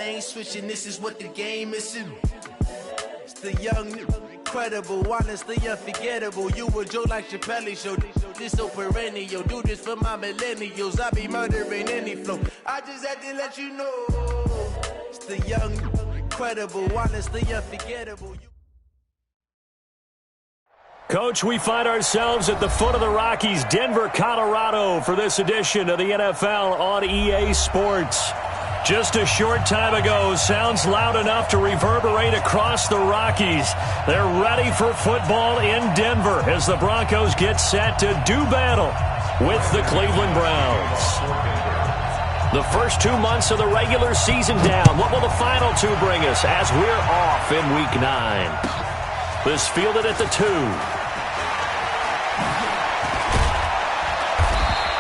ain't switching, this is what the game is. It's the young, incredible, honestly unforgettable. You a Joe like Chappelle show. This so perennial. Do this for my millennials. I be murdering any flow. I just had to let you know. It's the young, incredible, honestly unforgettable. Coach, we find ourselves at the foot of the Rockies, Denver, Colorado, for this edition of the NFL on EA Sports. Just a short time ago, sounds loud enough to reverberate across the Rockies. They're ready for football in Denver as the Broncos get set to do battle with the Cleveland Browns. The first 2 months of the regular season down. What will the final two bring us as we're off in Week 9? This fielded at the 2.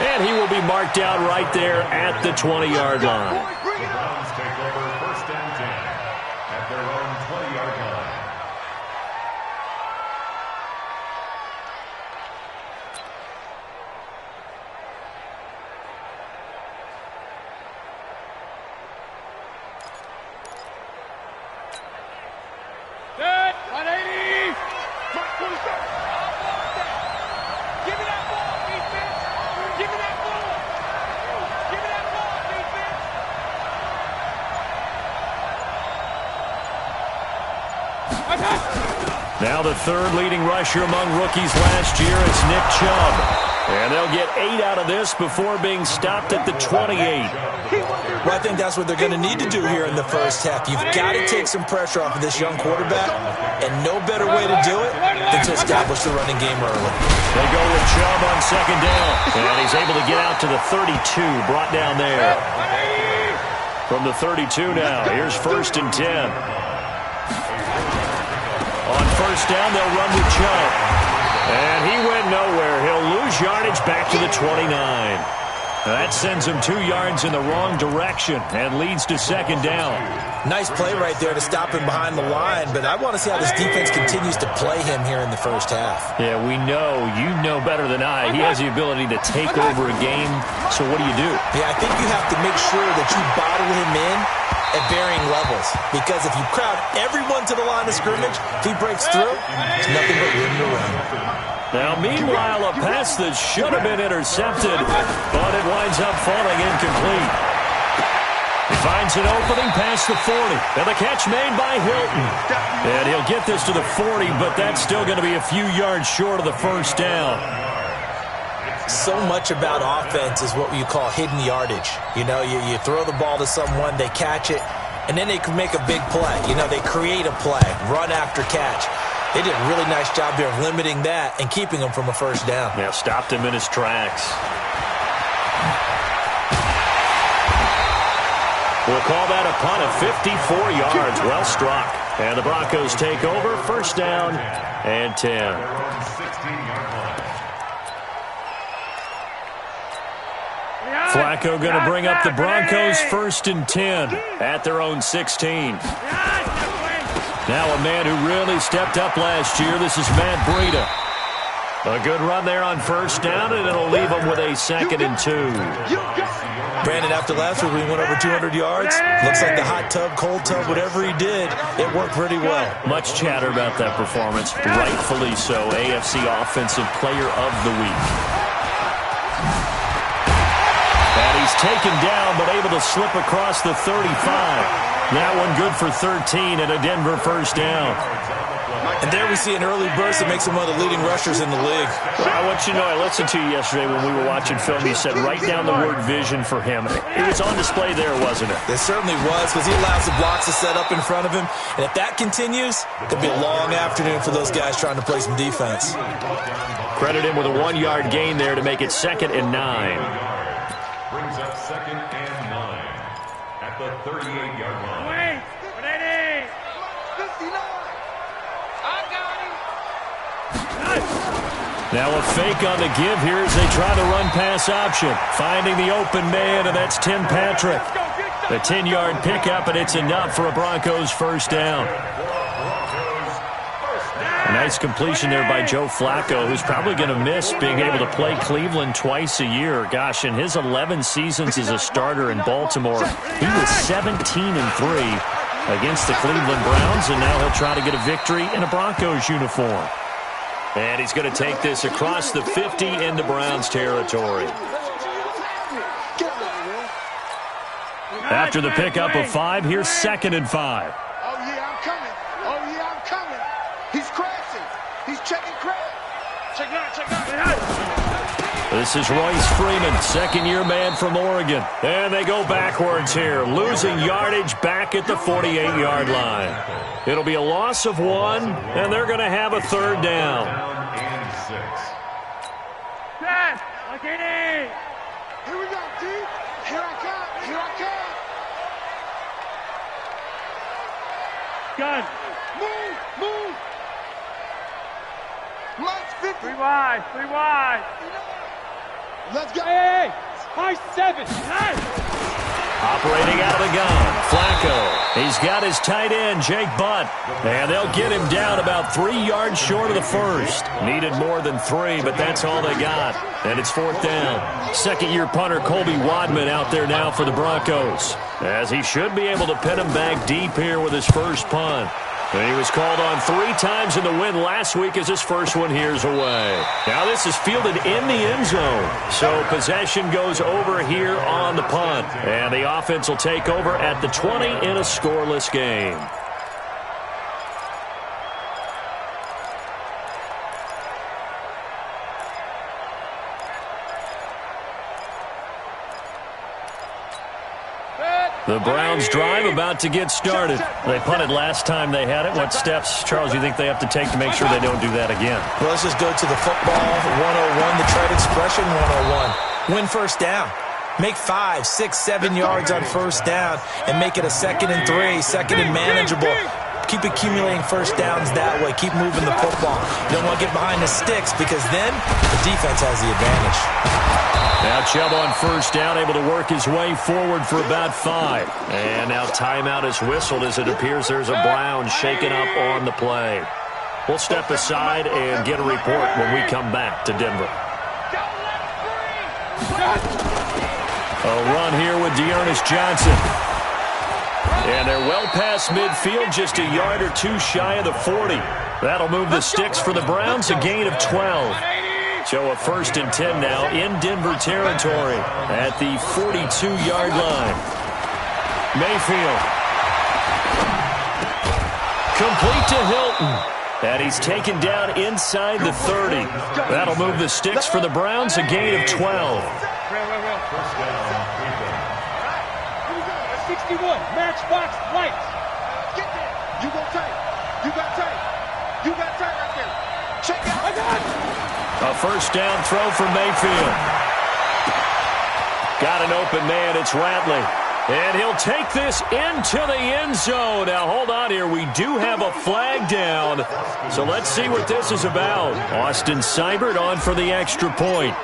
And he will be marked down right there at the 20-yard line. The Browns take over 1st and 10 at their own 20-yard line. Good. 180. Give me that ball, defense. Give me that ball. Give me that ball, defense. Now the third leading rusher among rookies last year is Nick Chubb. And they'll get 8 out of this before being stopped at the 28. Well, I think that's what they're going to need to do here in the first half. You've got to take some pressure off of this young quarterback, and no better way to do it than to establish the running game early. They go with Chubb on 2nd down, and he's able to get out to the 32, brought down there. From the 32 now, here's 1st and 10. On 1st down, they'll run with Chubb. And he went nowhere. He'll lose yardage back to the 29. That sends him 2 yards in the wrong direction and leads to 2nd down. Nice play right there to stop him behind the line, but I want to see how this defense continues to play him here in the first half. Yeah, we know. You know better than I. He has the ability to take over a game, so what do you do? Yeah, I think you have to make sure that you bottle him in at varying levels, because if you crowd everyone to the line of scrimmage, if he breaks through, there's nothing but room to run. Now, meanwhile, a pass that should have been intercepted, but it winds up falling incomplete. He finds an opening past the 40, and the catch made by Hilton. And he'll get this to the 40, but that's still going to be a few yards short of the 1st down. So much about offense is what you call hidden yardage. You know, you throw the ball to someone, they catch it, and then they can make a big play. You know, they create a play, run after catch. They did a really nice job there of limiting that and keeping him from a 1st down. Yeah, stopped him in his tracks. We'll call that a punt of 54 yards. Well struck. And the Broncos take over, 1st down and 10. Flacco going to bring up the Broncos 1st and 10 at their own 16. Now a man who really stepped up last year. This is Matt Breida. A good run there on 1st down, and it'll leave him with a 2nd and 2. Brandon, after last week we went over 200 yards. Looks like the hot tub, cold tub, whatever he did, it worked pretty well. Much chatter about that performance. Rightfully so. AFC Offensive Player of the Week. And he's taken down, but able to slip across the 35. That one good for 13 and a Denver 1st down. And there we see an early burst that makes him one of the leading rushers in the league. Well, I want you to know, I listened to you yesterday when we were watching film. You said write down the word vision for him. It was on display there, wasn't it? It certainly was, because he allows the blocks to set up in front of him. And if that continues, it'll be a long afternoon for those guys trying to play some defense. Credit him with a 1-yard gain there to make it 2nd and 9. Brings up 2nd and 9 at the 38-yard line. Wait. 180. 59. I got him. Now a fake on the give here as they try to run pass option. Finding the open man, and that's Tim Patrick. The 10-yard pickup, and it's enough for a Broncos 1st down. And Nice completion there by Joe Flacco, who's probably going to miss being able to play Cleveland twice a year. Gosh, in his 11 seasons as a starter in Baltimore, he was 17-3 against the Cleveland Browns, and now he'll try to get a victory in a Broncos uniform. And he's going to take this across the 50 into Browns territory. After the pickup of 5, here's 2nd and 5. Oh, yeah, I'm coming. Oh, yeah, I'm coming. He's crashing. He's checking crash. Check out. This is Royce Freeman, second-year man from Oregon. And they go backwards here, losing yardage back at the 48-yard line. It'll be a loss of 1, and they're going to have a 3rd down. And 6. Yes, look at it. Here we go, D. Here I come. Here I come. Gun. Move. Let's 50. 3 wide. Let's go. Hey. High 7. Nice. Operating out of the gun, Flacco. He's got his tight end, Jake Butt. And they'll get him down about 3 yards short of the first. Needed more than 3, but that's all they got. And it's 4th down. Second-year punter Colby Wadman out there now for the Broncos, as he should be able to pin him back deep here with his first punt. And he was called on 3 times in the win last week as his first one here's away. Now this is fielded in the end zone. So possession goes over here on the punt. And the offense will take over at the 20 in a scoreless game. The Browns drive about to get started. They punted last time they had it. What steps, Charles, you think they have to take to make sure they don't do that again? Well, let's just go to the football 101, the trade expression 101. Win first down. Make 5, 6, 7 yards on first down and make it a 2nd and 3, 2nd and manageable. Keep accumulating first downs that way. Keep moving the football. You don't want to get behind the sticks because then the defense has the advantage. Now Chubb on first down, able to work his way forward for about 5. And now timeout is whistled as it appears there's a Brown shaken up on the play. We'll step aside and get a report when we come back to Denver. A run here with Dearness Johnson. And they're well past midfield, just a yard or 2 shy of the 40. That'll move the sticks for the Browns, a gain of 12. So a 1st and 10 now in Denver territory at the 42-yard line. Mayfield. Complete to Hilton. And he's taken down inside the 30. That'll move the sticks for the Browns, a gain of 12. 61, matchbox lights. Get there. You go tight. You got tight. You got tight right there. Check out. I got it. A first down throw for Mayfield. Got an open man. It's Ratley. And he'll take this into the end zone. Now, hold on here. We do have a flag down. So let's see what this is about. Austin Seibert on for the extra point.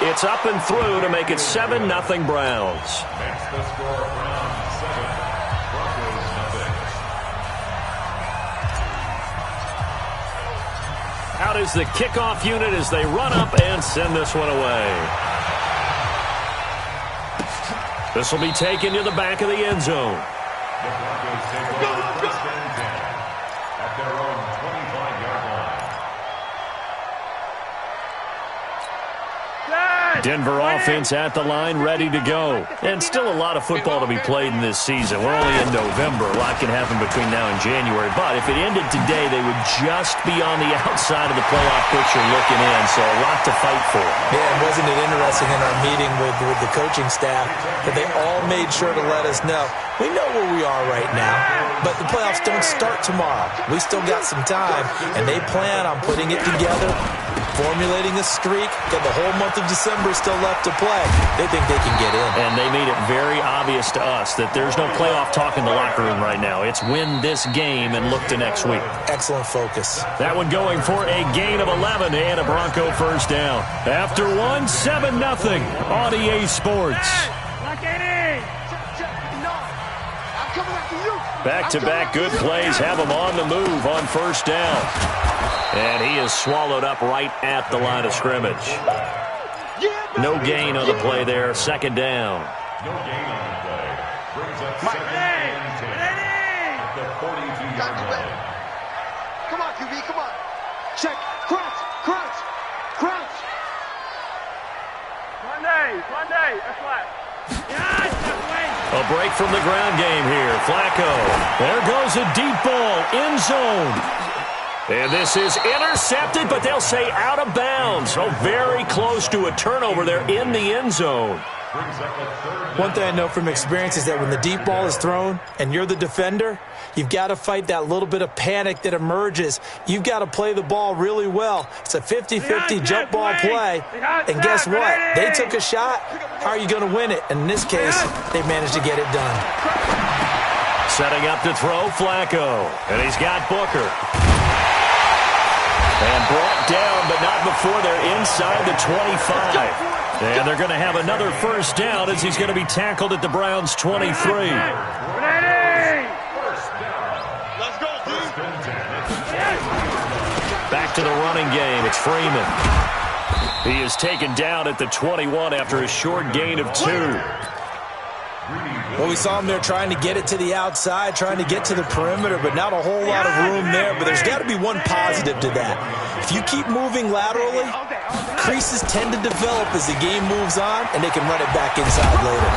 It's up and through to make it 7-0 Browns. That's the score. Browns 7, Broncos 0. Out is the kickoff unit as they run up and send this one away. This will be taken to the back of the end zone. The Broncos take over 1st and 10 at their own 25-yard line. Denver offense at the line, ready to go. And still a lot of football to be played in this season. We're only in November. A lot can happen between now and January. But if it ended today, they would just be on the outside of the playoff picture looking in. So a lot to fight for. Yeah, and wasn't it interesting in our meeting with the coaching staff that they all made sure to let us know, we know where we are right now, but the playoffs don't start tomorrow. We still got some time, and they plan on putting it together, formulating a streak, got the whole month of December still left to play. They think they can get in. And they made it very obvious to us that there's no playoff talk in the locker room right now. It's win this game and look to next week. Excellent focus. That one going for a gain of 11 and a Bronco first down. After one, 7-0 on EA Sports. Lock it in. Back-to-back good plays have him on the move on first down. And he is swallowed up right at the line of scrimmage. No gain on the play there. Second down. No gain on the play. Brings up second and 10 at the 42-yard line. Come on, QB, come on. Check. Crouch. Monday. That's right. A break from the ground game here. Flacco. There goes a deep ball. End zone. And this is intercepted, but they'll say out of bounds. So very close to a turnover there in the end zone. One thing I know from experience is that when the deep ball is thrown and you're the defender, you've got to fight that little bit of panic that emerges. You've got to play the ball really well. It's a 50-50 jump ball play. And guess what? They took a shot. How are you going to win it? And in this case, they managed to get it done. Setting up to throw, Flacco. And he's got Booker. And brought down, but not before they're inside the 25. And they're going to have another first down as he's going to be tackled at the Browns' 23. Let's go, Back to the running game. It's Freeman. He is taken down at the 21 after a short gain of 2. Well, we saw him there trying to get it to the outside, trying to get to the perimeter, but not a whole lot of room there. But there's got to be one positive to that. If you keep moving laterally, creases tend to develop as the game moves on, and they can run it back inside later.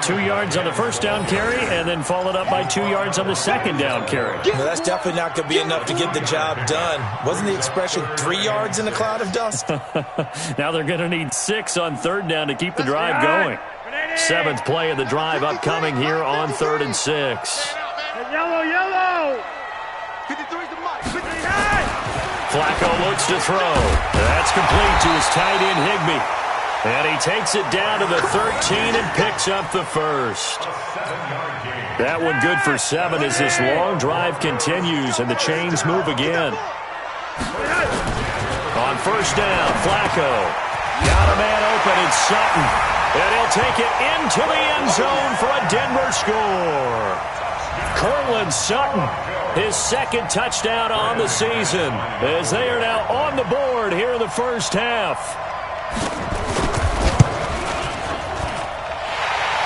2 yards on the first down carry, and then followed up by 2 yards on the second down carry. Well, that's definitely not going to be enough to get the job done. Wasn't the expression 3 yards in a cloud of dust? Now they're going to need 6 on third down to keep the drive going. 7th play of the drive upcoming here on 3rd and 6. Yellow. Flacco looks to throw. That's complete to his tight end, Higbee. And he takes it down to the 13 and picks up the first. That one good for 7 as this long drive continues and the chains move again. On first down, Flacco. Got a man open, it's Sutton. And he'll take it into the end zone for a Denver score. Courtland Sutton, his second touchdown on the season, as they are now on the board here in the first half.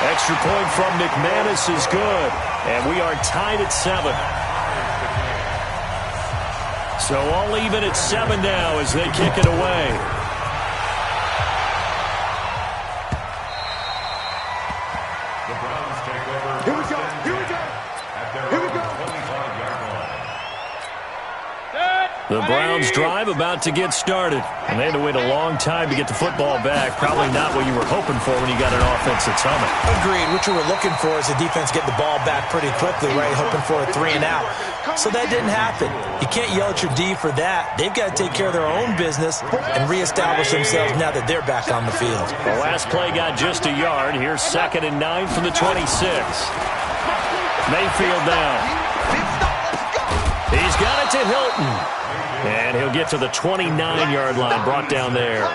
Extra point from McManus is good, and we are tied at 7. So all even at 7 now as they kick it away. The Browns drive about to get started. And they had to wait a long time to get the football back. Probably not what you were hoping for when you got an offense at Summit. Agreed. What you were looking for is the defense get the ball back pretty quickly, right? Hoping for a 3 and out. So that didn't happen. You can't yell at your D for that. They've got to take care of their own business and reestablish themselves now that they're back on the field. The last play got just a yard. Here's 2nd and 9 from the 26. Mayfield down. He's got it to Hilton. And he'll get to the 29-yard line, brought down there.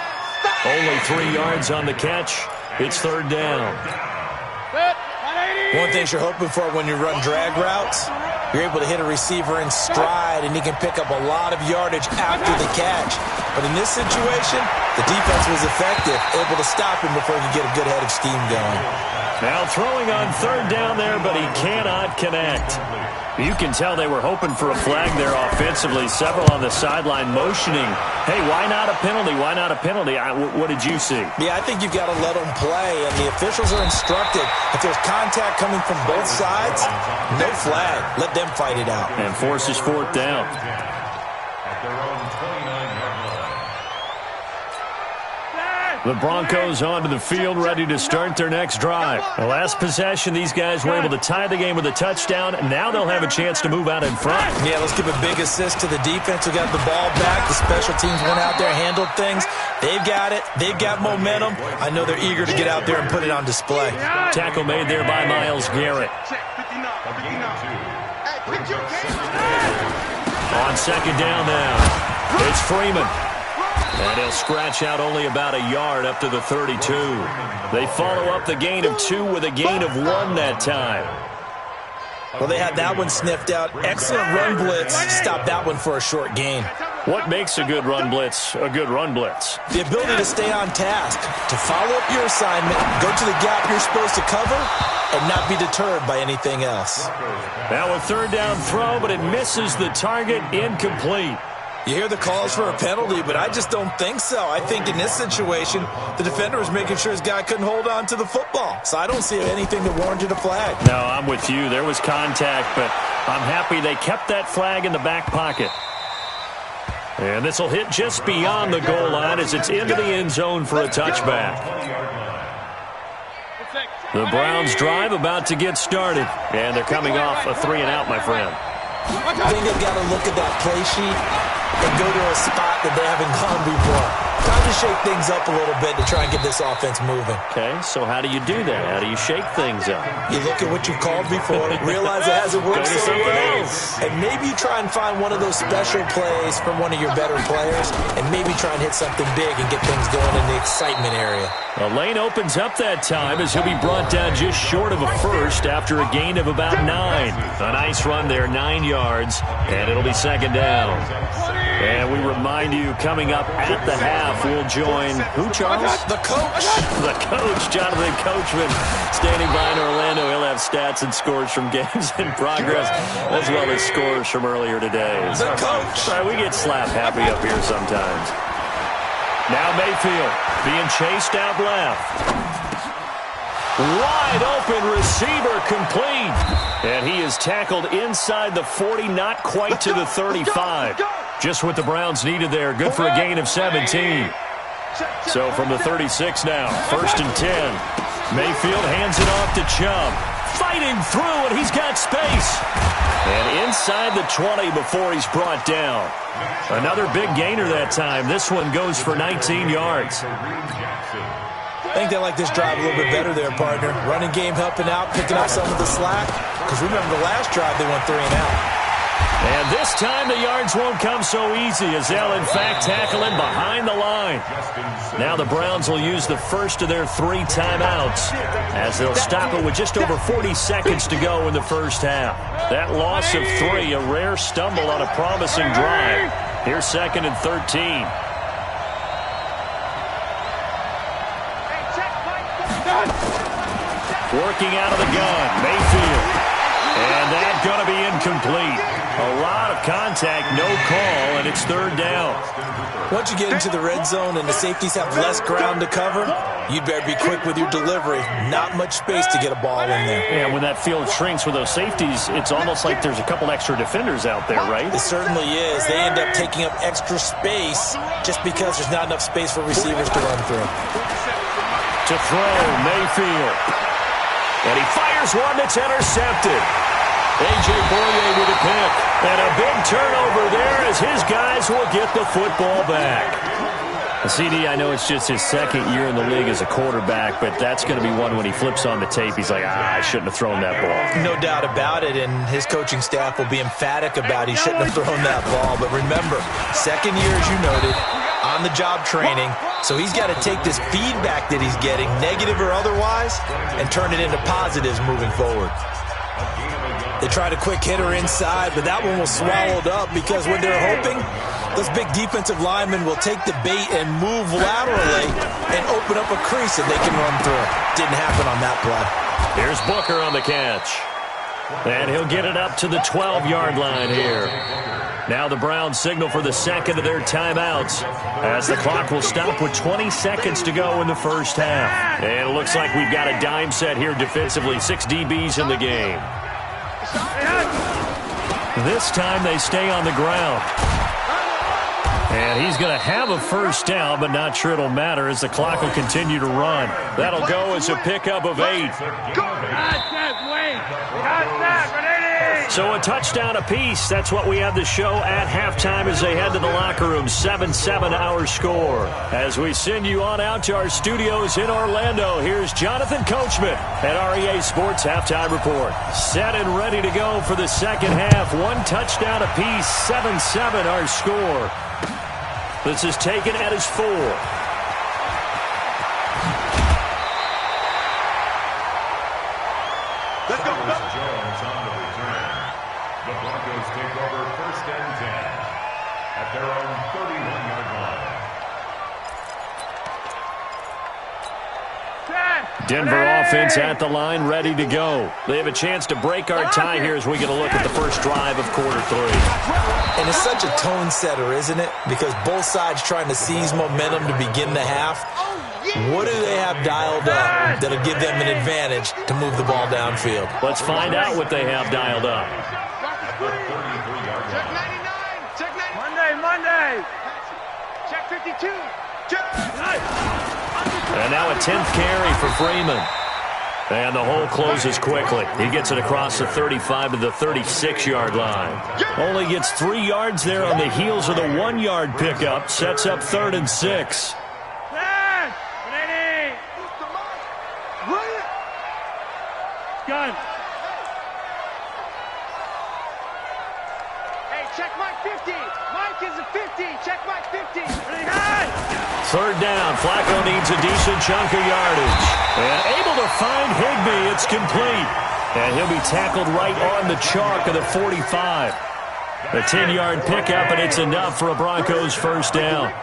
Only 3 yards on the catch. It's 3rd down. One thing you're hoping for when you run drag routes, you're able to hit a receiver in stride, and he can pick up a lot of yardage after the catch. But in this situation, the defense was effective, able to stop him before he could get a good head of steam going. Now throwing on 3rd down there, but he cannot connect. You can tell they were hoping for a flag there offensively. Several on the sideline motioning, hey, why not a penalty? Why not a penalty? What did you see? Yeah, I think you've got to let them play, and the officials are instructed. If there's contact coming from both sides, no flag. Let them fight it out. And forces 4th down. At their own 29-yard line. The Broncos onto the field, ready to start their next drive. The last possession, these guys were able to tie the game with a touchdown, and now they'll have a chance to move out in front. Yeah, let's give a big assist to the defense who got the ball back. The special teams went out there, handled things. They've got it. They've got momentum. I know they're eager to get out there and put it on display. Tackle made there by Myles Garrett. On 2nd down now, it's Freeman. And he'll scratch out only about a yard up to the 32. They follow up the gain of 2 with a gain of 1 that time. Well, they had that one sniffed out. Excellent run blitz. Stop that one for a short gain. What makes a good run blitz a good run blitz? The ability to stay on task, to follow up your assignment, go to the gap you're supposed to cover, and not be deterred by anything else. Now a third down throw, but it misses the target, incomplete. You hear the calls for a penalty, but I just don't think so. I think in this situation, the defender was making sure his guy couldn't hold on to the football. So I don't see anything that warranted a flag. No, I'm with you. There was contact, but I'm happy they kept that flag in the back pocket. And this will hit just beyond the goal line as it's into the end zone for a touchback. The Browns drive about to get started, and they're coming off a 3-and-out, my friend. I think they've got to look at that play sheet and go to a spot that they haven't gone before. Time to shake things up a little bit to try and get this offense moving. Okay, so how do you do that? How do you shake things up? You look at what you called before, realize it hasn't worked so well, and maybe you try and find one of those special plays from one of your better players, and maybe try and hit something big and get things going in the excitement area. The lane opens up that time as he'll be brought down just short of a first after a gain of about 9. A nice run there, 9 yards, and it'll be second down. And we remind you, coming up at the half, we'll join who, Charles? The coach. The coach, Jonathan Coachman, standing by in Orlando. He'll have stats and scores from games in progress, as well as scores from earlier today. The coach. Sorry, we get slap happy up here sometimes. Now Mayfield being chased out left. Wide open receiver complete. And he is tackled inside the 40, not quite to the 35. Just what the Browns needed there. Good for a gain of 17. So from the 36 now, 1st and 10. Mayfield hands it off to Chubb. Fighting through, and he's got space. And inside the 20 before he's brought down. Another big gainer that time. This one goes for 19 yards. I think they like this drive a little bit better there, partner. Running game helping out, picking up some of the slack. Because remember the last drive, they went 3-and-out. And this time the yards won't come so easy as they'll, in fact, tackle him behind the line. Now the Browns will use the first of their 3 timeouts as they'll stop it with just over 40 seconds to go in the first half. That loss of 3, a rare stumble on a promising drive. Here's 2nd and 13. Working out of the gun, Mayfield. And that's going to be incomplete. A lot of contact, no call, and it's 3rd down. Once you get into the red zone and the safeties have less ground to cover, you'd better be quick with your delivery. Not much space to get a ball in there. And when that field shrinks with those safeties, it's almost like there's a couple extra defenders out there, right? It certainly is. They end up taking up extra space just because there's not enough space for receivers to run through. To throw, Mayfield. And he fires one that's intercepted. A.J. Boye with a pick. And a big turnover there as his guys will get the football back. CD, I know it's just his 2nd year in the league as a quarterback, but that's going to be one when he flips on the tape, he's like, I shouldn't have thrown that ball. No doubt about it, and his coaching staff will be emphatic about he shouldn't have thrown that ball. But remember, 2nd year, as you noted, on-the-job training, so he's got to take this feedback that he's getting, negative or otherwise, and turn it into positives moving forward. They tried a quick hitter inside, but that one was swallowed up because when they're hoping, those big defensive linemen will take the bait and move laterally and open up a crease that they can run through. Didn't happen on that play. Here's Booker on the catch. And he'll get it up to the 12-yard line here. Now the Browns signal for the 2nd of their timeouts as the clock will stop with 20 seconds to go in the first half. And it looks like we've got a dime set here defensively. 6 DBs in the game. This time they stay on the ground. And he's going to have a first down, but not sure it'll matter as the clock will continue to run. That'll go as a pickup of 8. So a touchdown apiece. That's what we have the show at halftime as they head to the locker room. 7-7 our score. As we send you on out to our studios in Orlando, here's Jonathan Coachman at REA Sports Halftime Report. Set and ready to go for the second half. 1 touchdown apiece. 7-7 our score. This is taken at his 4. Let's go. Jones on the return. The Broncos take over 1st and 10 at their own 31-yard line. Denver offense at the line, ready to go. They have a chance to break our tie here as we get a look at the first drive of quarter 3. And it's such a tone setter, isn't it? Because both sides trying to seize momentum to begin the half. What do they have dialed up that'll give them an advantage to move the ball downfield? Let's find out what they have dialed up. Check 99. Check 99. Monday. Check 52. And now a 10th carry for Freeman. And the hole closes quickly. He gets it across the 35 to the 36-yard line. Only gets 3 yards there on the heels of the 1-yard pickup. Sets up 3rd and 6. Gun. Hey, check Mike 50. Mike is a 50. Check Mike 50. 3rd down. Flacco needs a decent chunk of yardage. And able to find Higbee. It's complete. And he'll be tackled right on the chalk of the 45. A 10-yard pickup, and it's enough for a Broncos first down.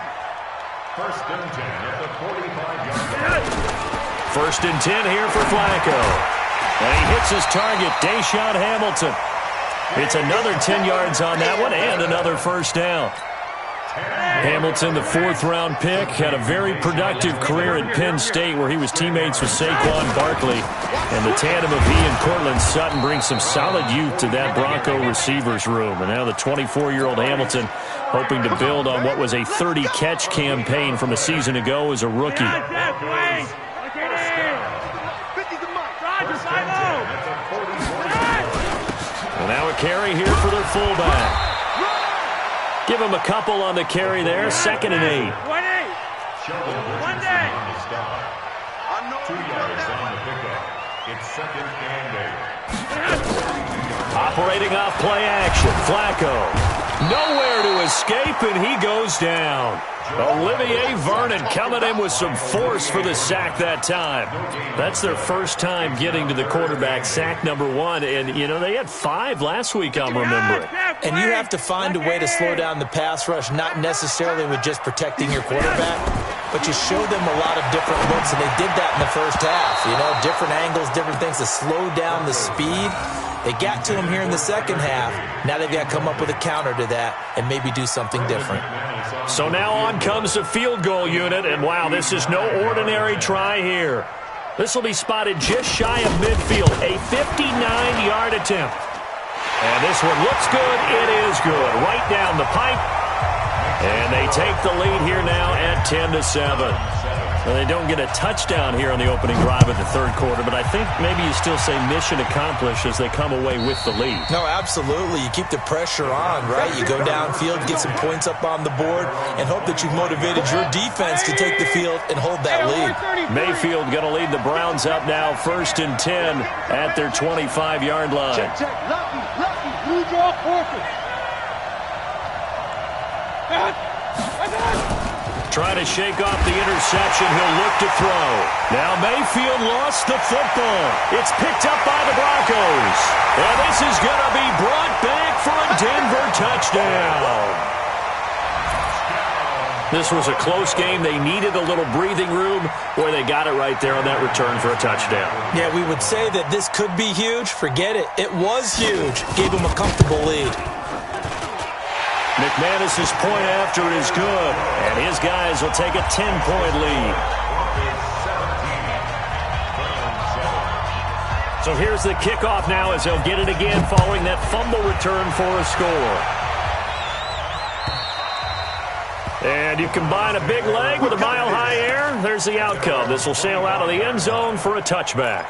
1st and 10 at the 45-yard line. 1st and 10 here for Flacco. And he hits his target, Deshaun Hamilton. It's another 10 yards on that one and another first down. Hamilton, the 4th-round pick, had a very productive career at Penn State where he was teammates with Saquon Barkley. And the tandem of he and Cortland Sutton brings some solid youth to that Bronco receivers room. And now the 24-year-old Hamilton hoping to build on what was a 30-catch campaign from a season ago as a rookie. And now a carry here for their fullback. Give him a couple on the carry there. 2nd and 8. 1 day. 2 yards on the pickup. It's 2nd and 8. Operating off play action. Flacco. Nowhere to escape, and he goes down. Olivier Vernon coming in with some force for the sack that time. That's their first time getting to the quarterback, sack number 1. And, you know, they had 5 last week, I'm remembering. And you have to find a way to slow down the pass rush, not necessarily with just protecting your quarterback, but you show them a lot of different looks, and they did that in the first half. You know, different angles, different things to slow down the speed. They got to him here in the second half. Now they've got to come up with a counter to that and maybe do something different. So now on comes the field goal unit, and wow, this is no ordinary try here. This will be spotted just shy of midfield, a 59-yard attempt. And this one looks good. It is good. Right down the pipe. And they take the lead here now at 10-7. Well, they don't get a touchdown here on the opening drive of the 3rd quarter, but I think maybe you still say mission accomplished as they come away with the lead. No, absolutely. You keep the pressure on, right? You go downfield, get some points up on the board, and hope that you've motivated your defense to take the field and hold that lead. Mayfield going to lead the Browns up now 1st and 10 at their 25-yard line. Check. Lucky. Blue draw forfeit. Trying to shake off the interception. He'll look to throw. Now Mayfield lost the football. It's picked up by the Broncos. And this is going to be brought back for a Denver touchdown. This was a close game. They needed a little breathing room. Boy, they got it right there on that return for a touchdown. Yeah, we would say that this could be huge. Forget it. It was huge. Gave them a comfortable lead. McManus's point after is good, and his guys will take a 10-point lead. So here's the kickoff now as they'll get it again following that fumble return for a score. And you combine a big leg with a mile-high air, there's the outcome. This will sail out of the end zone for a touchback.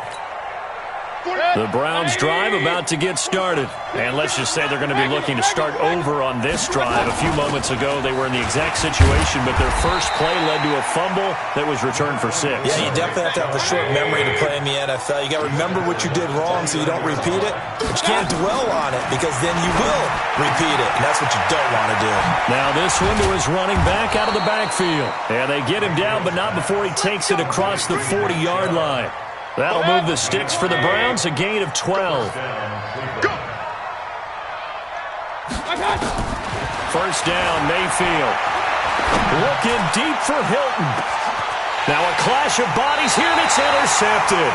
The Browns drive about to get started. And let's just say they're going to be looking to start over on this drive. A few moments ago, they were in the exact situation, but their first play led to a fumble that was returned for 6. Yeah, you definitely have to have a short memory to play in the NFL. You got to remember what you did wrong so you don't repeat it, but you can't dwell on it because then you will repeat it, and that's what you don't want to do. Now this one to his running back out of the backfield. And they get him down, but not before he takes it across the 40-yard line. That'll move the sticks for the Browns, a gain of 12. First down, Mayfield. Looking deep for Hilton. Now a clash of bodies here, and it's intercepted.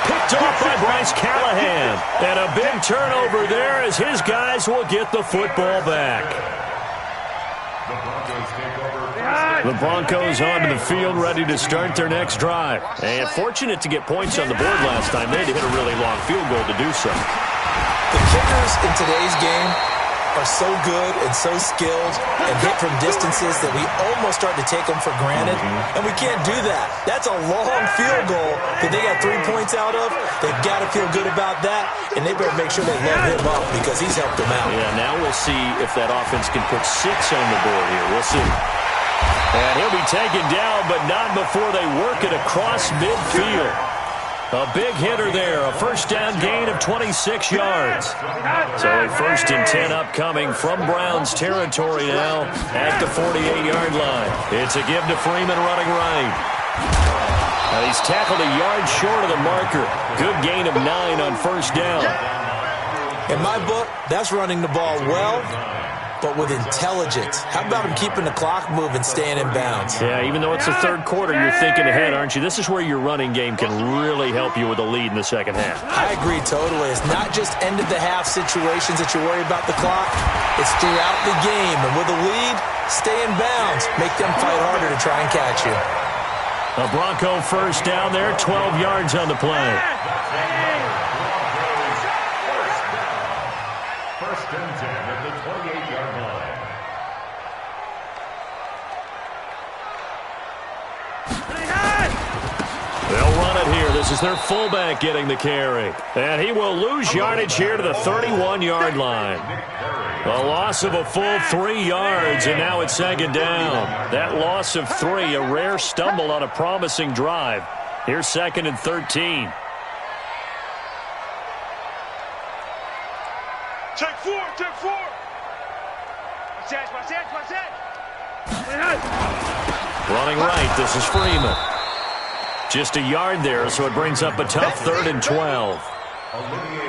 Picked off by Bryce Callahan. And a big turnover there as his guys will get the football back. The Broncos onto the field, ready to start their next drive. And fortunate to get points on the board last time. They had to hit a really long field goal to do so. The kickers in today's game are so good and so skilled and hit from distances that we almost start to take them for granted, and we can't do that. That's a long field goal that they got 3 points out of. They've got to feel good about that, and they better make sure they load him up because he's helped them out. Yeah, now we'll see if that offense can put 6 on the board here. We'll see. And he'll be taken down, but not before they work it across midfield. A big hitter there, a first down gain of 26 yards. So a 1st and 10 upcoming from Browns territory now at the 48-yard line. It's a give to Freeman running right. Now he's tackled a yard short of the marker. Good gain of 9 on first down. In my book, that's running the ball well, but with intelligence. How about him keeping the clock moving, staying in bounds? Yeah, even though it's the third quarter, you're thinking ahead, aren't you? This is where your running game can really help you with a lead in the second half. I agree totally. It's not just end-of-the-half situations that you worry about the clock. It's throughout the game. And with a lead, stay in bounds. Make them fight harder to try and catch you. A Bronco first down there, 12 yards on the play. First and 10 at the 28-yard line. They'll run it here. This is their fullback getting the carry. And he will lose yardage here to the 31-yard line. A loss of a full 3 yards, and now it's second down. That loss of 3, a rare stumble on a promising drive. Here's 2nd and 13. Check 4, check 4. Running right, this is Freeman. Just a yard there, so it brings up a tough 3rd and 12.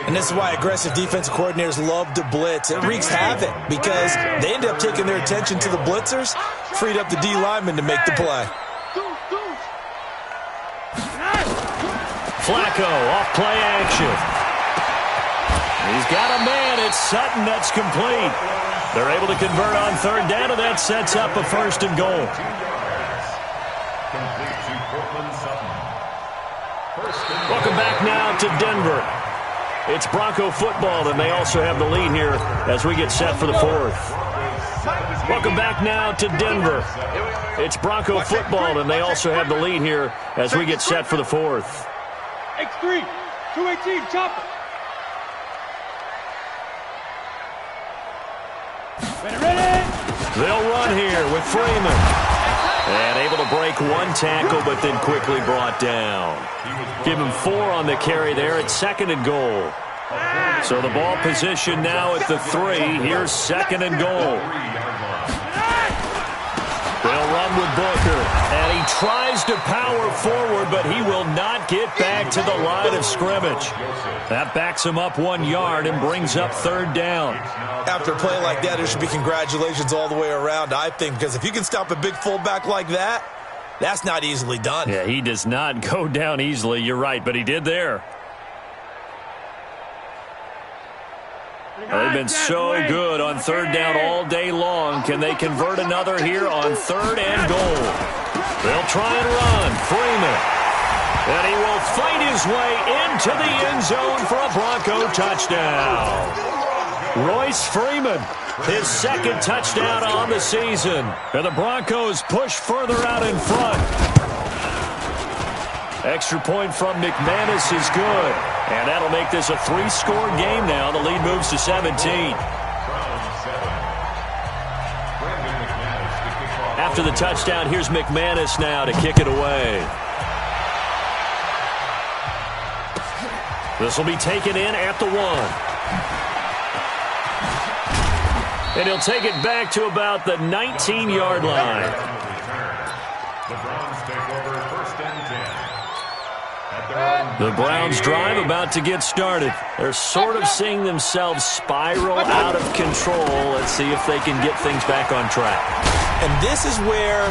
And this is why aggressive defensive coordinators love to blitz. It wreaks havoc because they end up taking their attention to the blitzers, freed up the D lineman to make the play. Flacco off play action. He's got a man. It's Sutton. That's complete. They're able to convert on 3rd down, and that sets up a 1st and goal. Welcome back now to Denver. It's Bronco football, and they also have the lead here as we get set for the 4th. Welcome back now to Denver. It's Bronco football, and they also have the lead here as we get set for the 4th. X3, 218, chopper. Ready? They'll run here with Freeman. And able to break 1 tackle, but then quickly brought down. Give him 4 on the carry there at 2nd and goal. So the ball position now at the 3. Here's 2nd and goal. They'll run with Booker. And he tries to power forward, but he will not get back to the line of scrimmage. That backs him up 1 yard and brings up 3rd down. After a play like that, there should be congratulations all the way around, I think, because if you can stop a big fullback like that, that's not easily done. Yeah, he does not go down easily. You're right, but he did there. They've been so good on 3rd down all day long. Can they convert another here on 3rd and goal? They'll try and run. Freeman. And he will fight his way into the end zone for a Bronco touchdown. Royce Freeman, his 2nd touchdown on the season. And the Broncos push further out in front. Extra point from McManus is good. And that'll make this a 3-score game now. The lead moves to 17. After the touchdown, here's McManus now to kick it away. This will be taken in at the 1. And he'll take it back to about the 19-yard line. The Browns take over 1st and 10. The Browns drive about to get started. They're sort of seeing themselves spiral out of control. Let's see if they can get things back on track. And this is where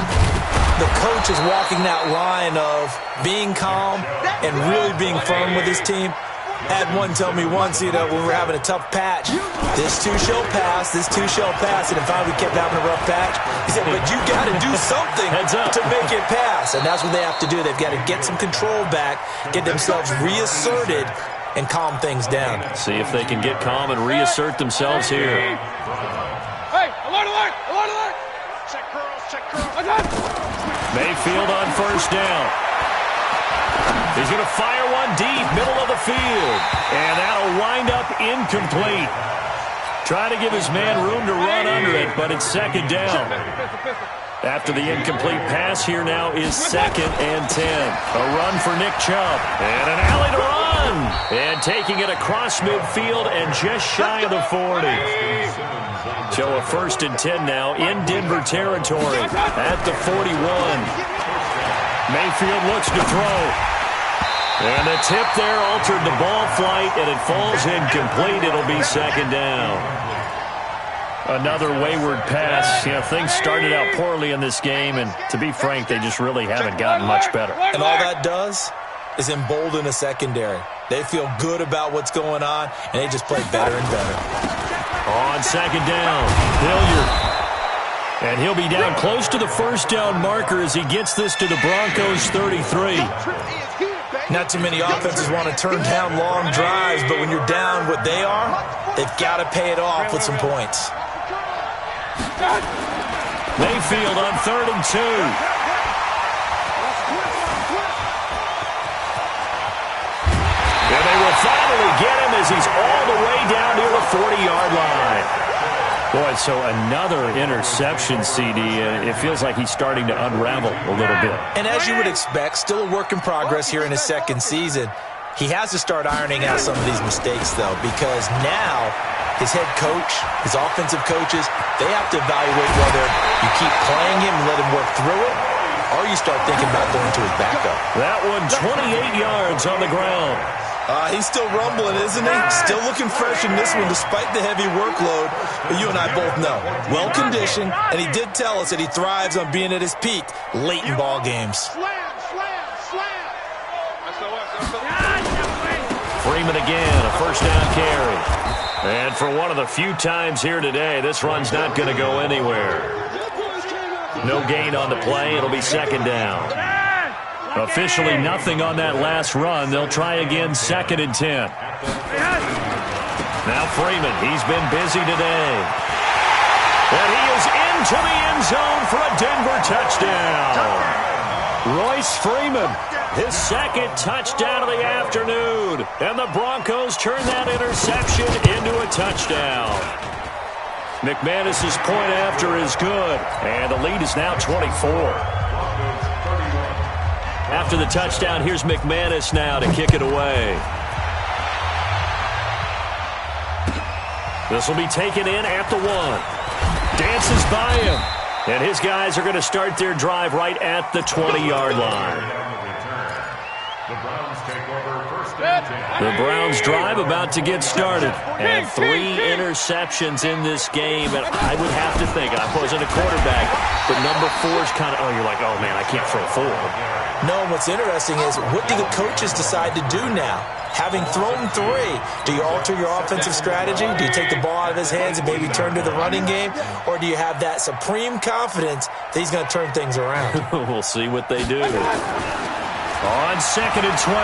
the coach is walking that line of being calm and really being firm with his team. Had one tell me once, when we were having a tough patch, this too shall pass, this too shall pass. And if we kept having a rough patch, he said, but you got to do something to make it pass. And that's what they have to do. They've got to get some control back, get themselves reasserted, and calm things down. See if they can get calm and reassert themselves here. Hey, alert, alert, alert, alert. Check curls, check curls. Mayfield on 1st down. He's going to fire one deep, middle of the field. And that'll wind up incomplete. Trying to give his man room to run under it, but it's 2nd down. After the incomplete pass, here now is 2nd and 10. A run for Nick Chubb. And an alley to run. And taking it across midfield and just shy of the 40. So a 1st and 10 now in Denver territory at the 41. Mayfield looks to throw. And the tip there altered the ball flight, and it falls incomplete. It'll be 2nd down. Another wayward pass. Things started out poorly in this game, and to be frank, they just really haven't gotten much better. And all that does is embolden a secondary. They feel good about what's going on, and they just play better and better. On 2nd down, Hilliard. And he'll be down close to the 1st down marker as he gets this to the Broncos 33. Not too many offenses want to turn down long drives, but when you're down what they are, they've got to pay it off with some points. Mayfield on 3rd and 2. And they will finally get him as he's all the way down near the 40-yard line. Boy, so another interception, CD. It feels like he's starting to unravel a little bit. And as you would expect, still a work in progress here in his 2nd season. He has to start ironing out some of these mistakes, though, because now his head coach, his offensive coaches, they have to evaluate whether you keep playing him and let him work through it, or you start thinking about going to his backup. That one 28 yards on the ground. He's still rumbling, isn't he? Still looking fresh in this one despite the heavy workload. But you and I both know, well-conditioned, and he did tell us that he thrives on being at his peak late in ball games. Freeman again, a 1st down carry. And for one of the few times here today, this run's not going to go anywhere. No gain on the play. It'll be 2nd down. Officially nothing on that last run. They'll try again 2nd and 10. Now Freeman, he's been busy today. And he is into the end zone for a Denver touchdown. Royce Freeman, his 2nd touchdown of the afternoon. And the Broncos turn that interception into a touchdown. McManus's point after is good. And the lead is now 24. After the touchdown, here's McManus now to kick it away. This will be taken in at the 1. Dances by him. And his guys are going to start their drive right at the 20-yard line. The Browns drive about to get started. And 3 interceptions in this game. And I would have to think, I wasn't a quarterback, but number 4 is kind of, you're like, oh, man, I can't throw 4. No, what's interesting is what do the coaches decide to do now? Having thrown 3, do you alter your offensive strategy? Do you take the ball out of his hands and maybe turn to the running game? Or do you have that supreme confidence that he's going to turn things around? We'll see what they do. On 2nd and 12,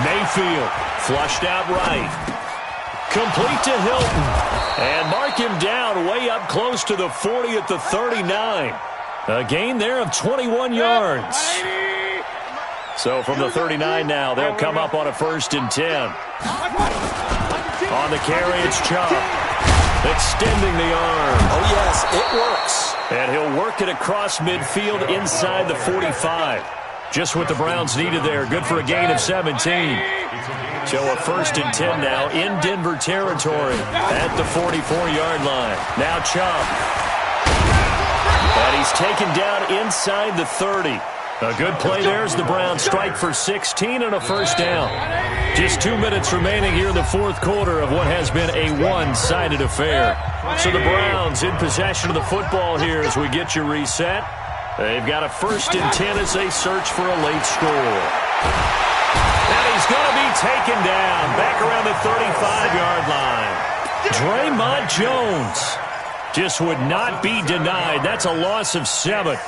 Mayfield flushed out right. Complete to Hilton. And mark him down way up close to the 40 at the 39. A gain there of 21 yards. So from the 39 now, they'll come up on a 1st and 10. On the carry, it's Chubb. Extending the arm. Oh, yes, it works. And he'll work it across midfield inside the 45. Just what the Browns needed there. Good for a gain of 17. So a 1st and 10 now in Denver territory at the 44-yard line. Now Chubb. And he's taken down inside the 30. A good play there as the Browns strike for 16 and a 1st down. Just 2 minutes remaining here in the 4th quarter of what has been a one-sided affair. So the Browns in possession of the football here as we get you reset. They've got a 1st and 10 as they search for a late score. And he's going to be taken down back around the 35-yard line. Draymond Jones just would not be denied. That's a loss of 7.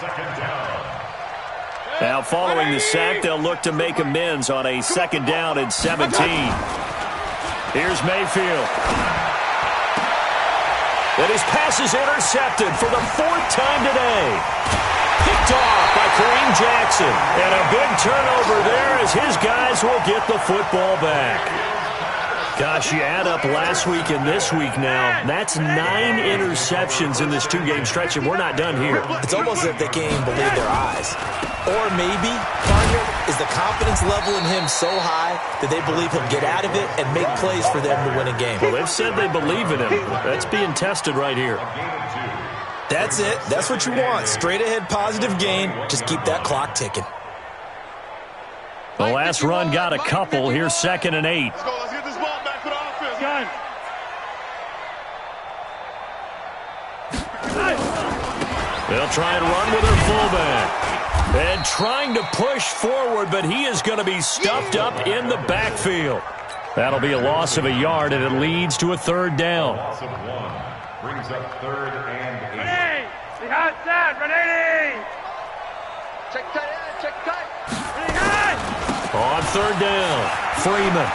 Now, following the sack, they'll look to make amends on a 2nd down and 17. Here's Mayfield. And his pass is intercepted for the 4th time today. Picked off by Kareem Jackson. And a big turnover there as his guys will get the football back. Gosh, you add up last week and this week now, that's 9 interceptions in this 2-game stretch, and we're not done here. It's almost as if they can't even believe their eyes. Or maybe, partner, is the confidence level in him so high that they believe he'll get out of it and make plays for them to win a game. Well, they've said they believe in him. That's being tested right here. That's it. That's what you want. Straight ahead positive gain. Just keep that clock ticking. The last run got a couple. Here's 2nd and 8. Let's go. Let's get this ball back for the offense. Gun. They'll try and run with their fullback. And trying to push forward, but he is going to be stuffed up in the backfield. That'll be a loss of a yard, and it leads to a 3rd down. Loss of 1 brings up 3rd and 8. Ready. Behind that. Ready. Check tight. Check tight. Ready. High. On 3rd down, Freeman.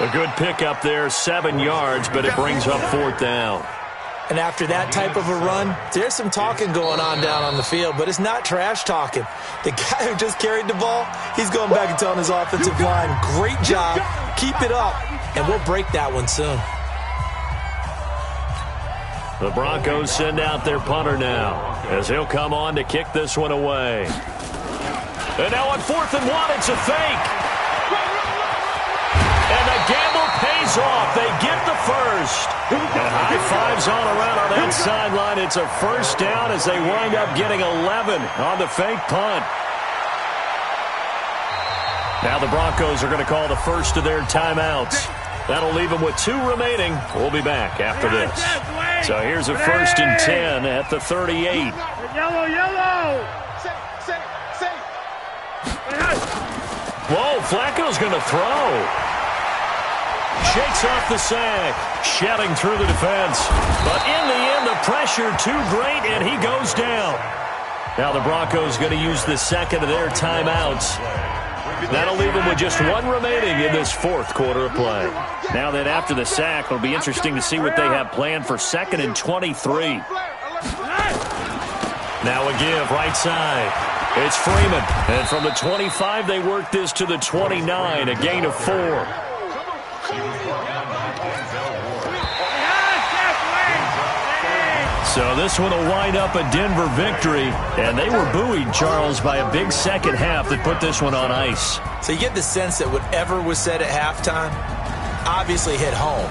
A good pickup there, 7 yards, but it brings up 4th down. And after that type of a run, there's some talking going on down on the field, but it's not trash talking. The guy who just carried the ball, he's going back and telling his offensive line, great job, keep it up, and we'll break that one soon. The Broncos send out their punter now as he'll come on to kick this one away. And now on 4th and 1, it's a fake. And the gamble pays off. They get the 1st. And high fives all around on that sideline. It's a 1st down as they wind up getting 11 on the fake punt. Now the Broncos are going to call the first of their timeouts. That'll leave them with 2 remaining. We'll be back after this. So here's a 1st and 10 at the 38. Yellow. Whoa, Flacco's going to throw. Shakes off the sack, shedding through the defense. But in the end, the pressure too great, and he goes down. Now the Broncos going to use the 2nd of their timeouts. That'll leave them with just 1 remaining in this 4th quarter of play. Now then, after the sack, it'll be interesting to see what they have planned for 2nd and 23. Now a give, right side. It's Freeman. And from the 25, they work this to the 29, a gain of 4. So this one will wind up a Denver victory. And they were buoyed, Charles, by a big second half that put this one on ice. So you get the sense that whatever was said at halftime obviously hit home.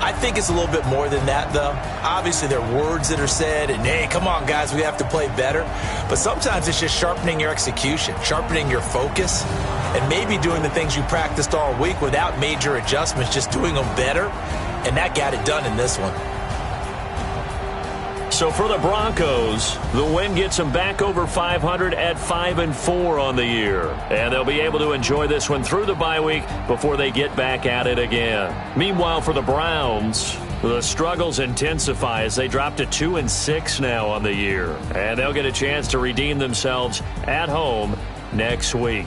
I think it's a little bit more than that, though. Obviously, there are words that are said, and, hey, come on, guys, we have to play better. But sometimes it's just sharpening your execution, sharpening your focus, and maybe doing the things you practiced all week without major adjustments, just doing them better, and that got it done in this one. So for the Broncos, the win gets them back over 500 at 5-4 on the year. And they'll be able to enjoy this one through the bye week before they get back at it again. Meanwhile, for the Browns, the struggles intensify as they drop to 2-6 now on the year. And they'll get a chance to redeem themselves at home next week.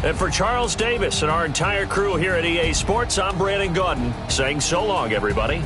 And for Charles Davis and our entire crew here at EA Sports, I'm Brandon Gaudin saying so long, everybody.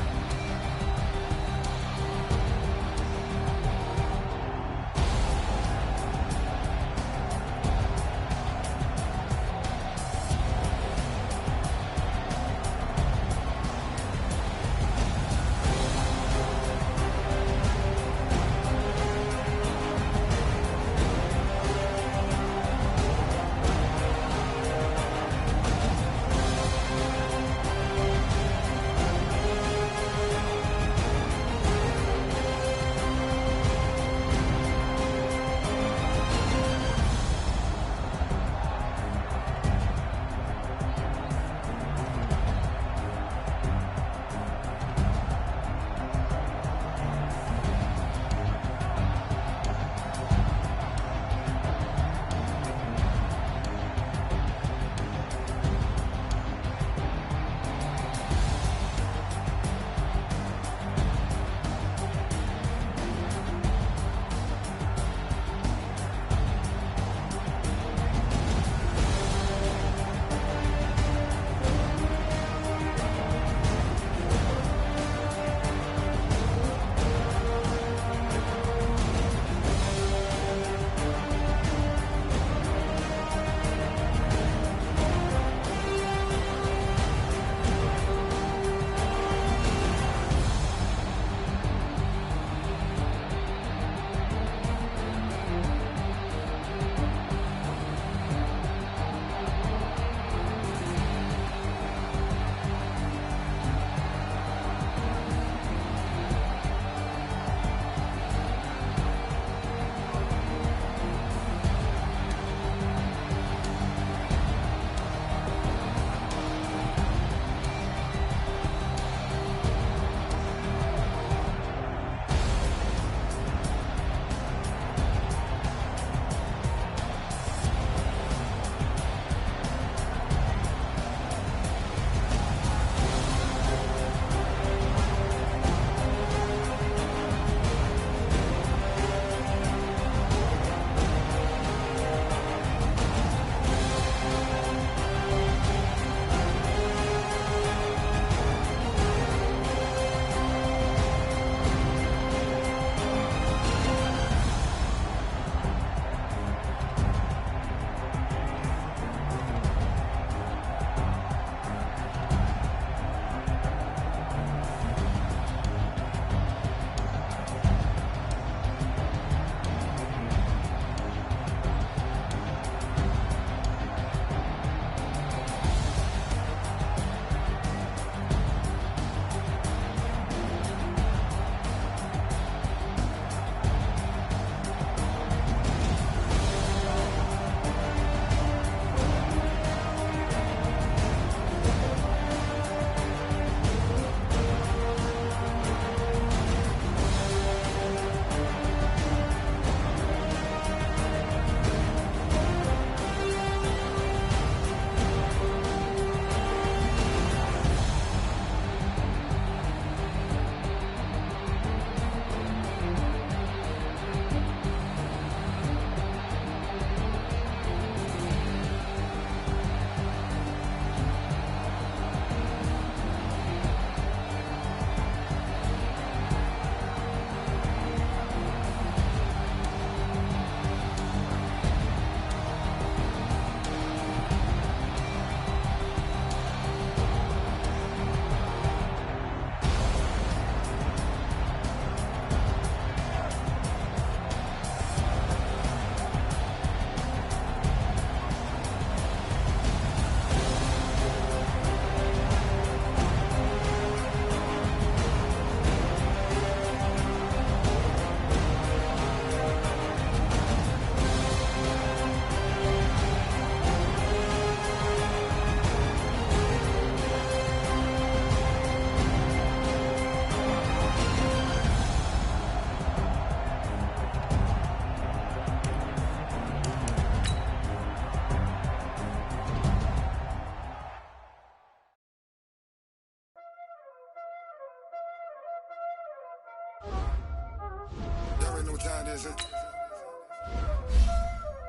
this.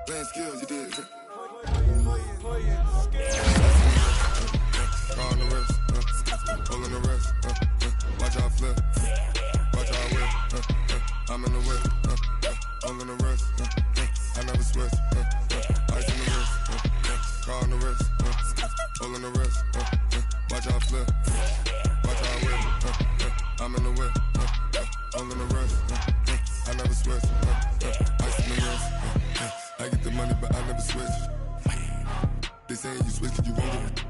Playing skills, you did. Call on the wrist, pulling the wrist. Watch out flip, watch out whip. I'm in the whip, pulling the wrist. I never switch. Ice in the wrist, call on the wrist, pulling the wrist. Watch out flip, watch out whip. I'm in the whip, pulling the wrist. I never switch. Ice in the wrist. I get the money, but I never switch. They saying you switch 'cause you won't get it.